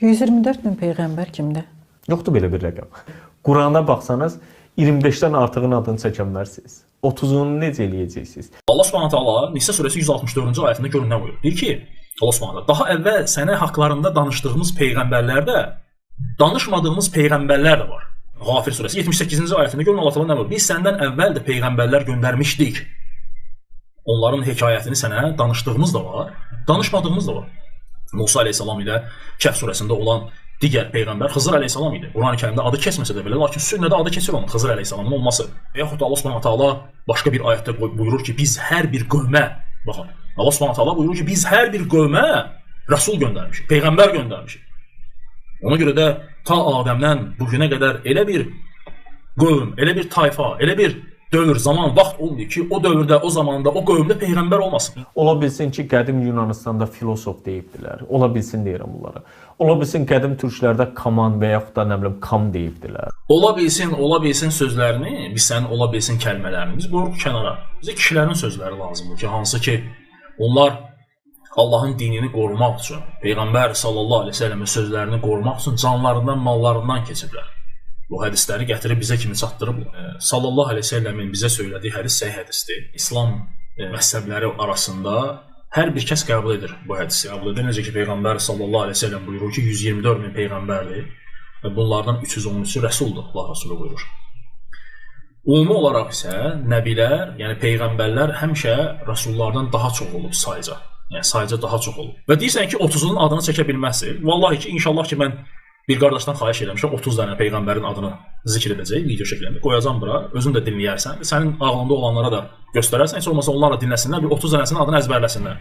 124 min peyğəmbər kimdir? Yoxdur belə bir rəqəm. Qurana baxsanız 25-dən artığın adını çəkə bilərsiniz. 30-unu necə eləyəcəksiniz? Allah Subhanahu taala Nisa surəsi 164-cü ayətində görün nə buyurur. Deyir ki, Allah Subhanahu daha əvvəl sənə haqqlarında danışdığımız peyğəmbərlərdə danışmadığımız peyğəmbərlər də var. Ğafir surəsi 78-ci ayətində görün Allah Taala nə buyurur? Biz səndən əvvəl də peyğəmbərlər göndərmişdik. Onların hekayətini sənə danışdığımız da var, danışmadığımız da var. Musa əleyhissalam ilə Kəhf surəsində olan digər peyğəmbər Xızır əleyhissalam idi. Qurani Kərimdə adı keçməsə də belə, lakin sünnədə adı keçir onun Xızır əleyhissalamın olması. Yaxud da Allah Subhanahu taala başqa bir ayətdə buyurur ki, biz hər bir qövmə, baxın, Allah Subhanahu taala buyurur ki, biz hər bir qövmə rəsul göndərmişik, peyğəmbər göndərmişik. Ona görə də ta Adəmdən bu günə qədər elə bir qövm, elə bir tayfa, elə bir dövr, zaman, vaxt oldu ki, o dövrdə, o zamanda, o qövmdə peyğəmbər olmasın. Ola bilsin ki, qədim Yunanistanda filosof deyibdilər. Ola bilsin deyirəm bunlara. Ola bilsin qədim türklərdə kaman və yaxud da nə bilim kam deyibdilər. Ola bilsin sözlərini, biz sənin ola bilsin kəlmələrini biz qoyuruq kənara. Bizə kişilərin sözləri lazımdır ki, hansı ki, onlar Allahın dinini qorumaq üçün, Peyğəmbər sallallahu əleyhi və səlləmin sözlərini qorumaq üçün canlarından, mallarından keçiblər. Bu hədisləri gətirib bizə kimi çatdırıblar. Sallallahu əleyhi və səlləmin bizə söylədiyi hədis səhih hədisdir. İslam məzhəbləri arasında hər bir kəs qəbul edir bu hədisi. Qəbul edir. Necə ki, Peyğəmbər sallallahu əleyhi və səlləm buyurur ki, 124 min peyğəmbərdir və bunlardan 313-ü rəsuldur, Allah Rəsulü buyurur. Ümumi olaraq isə nəbilər, yəni peyğəmbərlər həmişə rəsullardan daha çox olub sayca. Yəni sayca daha çox olub. Və deyirsən ki, 30-unun adını çəkə bilməzsən. Vallahi ki, inşallah ki, mən bir qardaşdan xahiş eləmişəm, 30 dənə peyğəmbərin adını zikr edəcək video şəklində. Qoyacam bura, özün də dinləyərsən və sənin ağlında olanlara da göstərərsən. Heç olmasa onlarla dinləsinlər, bir 30 dənəsinin adını əzbərləsinlər.